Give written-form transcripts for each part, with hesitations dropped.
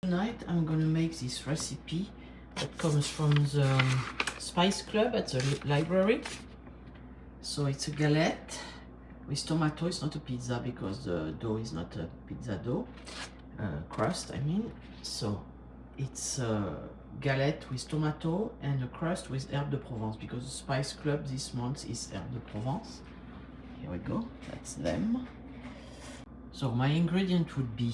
Tonight I'm gonna make this recipe that comes from the Spice Club at the library. So it's a galette with tomato. It's not a pizza because the dough is not a pizza dough, crust I mean. So it's a galette with tomato and a crust with herbe de Provence because the Spice Club this month is herbe de Provence. Here we go, that's them. So my ingredient would be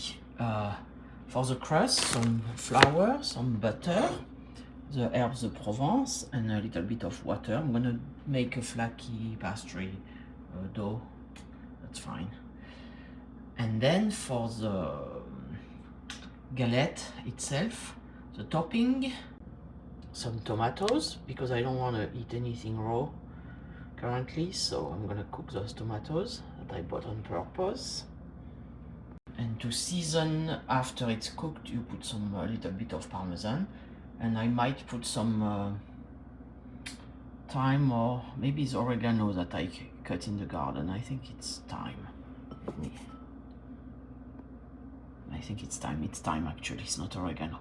for the crust, some flour, some butter, the herbes de Provence, and a little bit of water. I'm gonna make a flaky pastry dough, that's fine. And then for the galette itself, the topping, some tomatoes, because I don't want to eat anything raw currently, so I'm gonna cook those tomatoes that I bought on purpose. And to season after it's cooked, you put some little bit of parmesan, and I might put some thyme, or maybe it's oregano that I cut in the garden. I think it's thyme. I think it's thyme. It's thyme actually, it's not oregano.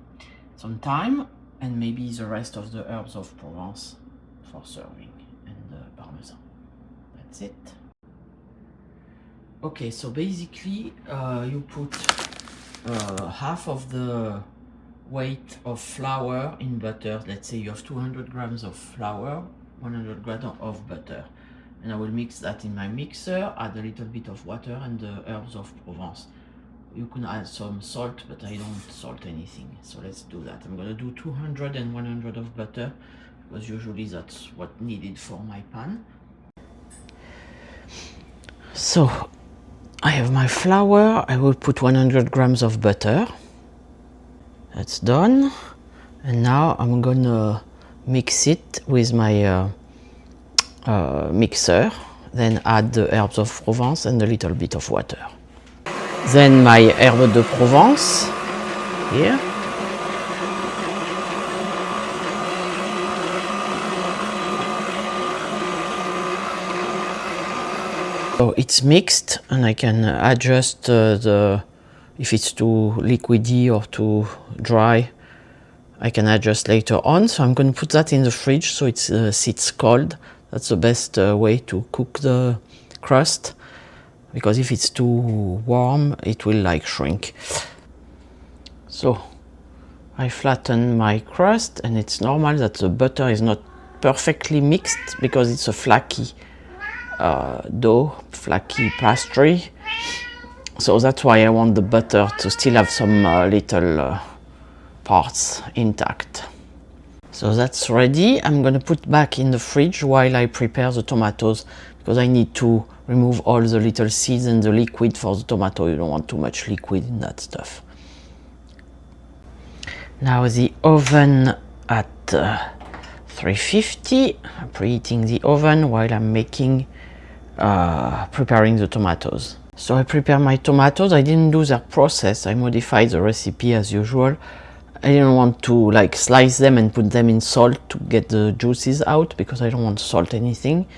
Some thyme, and maybe the rest of the herbs of Provence for serving, and parmesan. That's it. Okay, so basically you put half of the weight of flour in butter. Let's say you have 200 grams of flour, 100 grams of butter, and I will mix that in my mixer, add a little bit of water and the herbs of Provence. You can add some salt, but I don't salt anything, so let's do that. I'm gonna do 200 and 100 of butter because usually that's what needed for my pan. So I have my flour. I will put 100 grams of butter. That's done. And now I'm gonna mix it with my mixer. Then add the herbs of Provence and a little bit of water. Then my herbe de Provence here. So it's mixed, and I can adjust if it's too liquidy or too dry, I can adjust later on. So I'm going to put that in the fridge so it sits cold. That's the best way to cook the crust, because if it's too warm it will like shrink. So I flatten my crust, and it's normal that the butter is not perfectly mixed because it's a flaky dough, flaky pastry, so that's why I want the butter to still have some little parts intact. So that's ready. I'm gonna put back in the fridge while I prepare the tomatoes, because I need to remove all the little seeds and the liquid for the tomato. You don't want too much liquid in that stuff. Now the oven at 350. I'm preheating the oven while I'm making preparing the tomatoes. So I prepare my tomatoes. I didn't do that process. I modified the recipe as usual. I didn't want to like slice them and put them in salt to get the juices out, because I don't want to salt anything.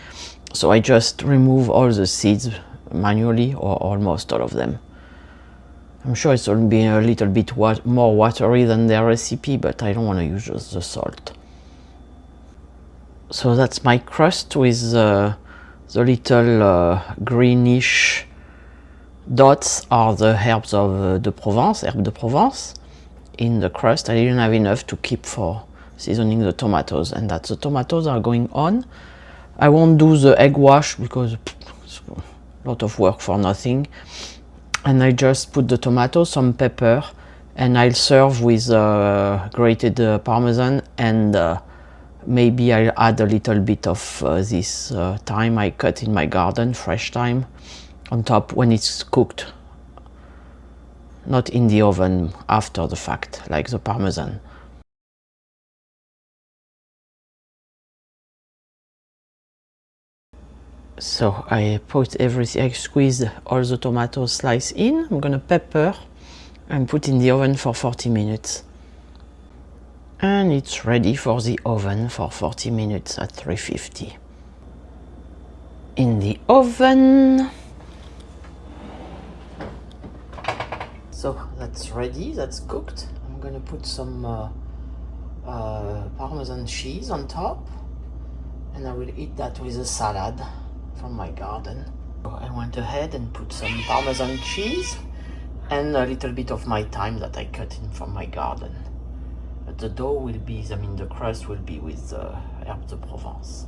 So I just remove all the seeds manually, or almost all of them. I'm sure it's going to be a little bit more watery than their recipe, but I don't want to use just the salt. So that's my crust with the little greenish dots are the herbs of de Provence, herbe de Provence, in the crust. I didn't have enough to keep for seasoning the tomatoes, and that the tomatoes are going on. I won't do the egg wash because it's a lot of work for nothing. And I just put the tomatoes, some pepper, and I'll serve with grated parmesan, and maybe I'll add a little bit of this thyme I cut in my garden, fresh thyme, on top when it's cooked, not in the oven after the fact, like the parmesan. So I put everything, I squeeze all the tomatoes slice in. I'm gonna pepper and put in the oven for 40 minutes. And it's ready for the oven for 40 minutes at 350. In the oven. So that's ready, that's cooked. I'm gonna put some parmesan cheese on top, and I will eat that with a salad from my garden. I went ahead and put some parmesan cheese and a little bit of my thyme that I cut in from my garden. But the dough will be, I mean the crust will be with herbes de Provence.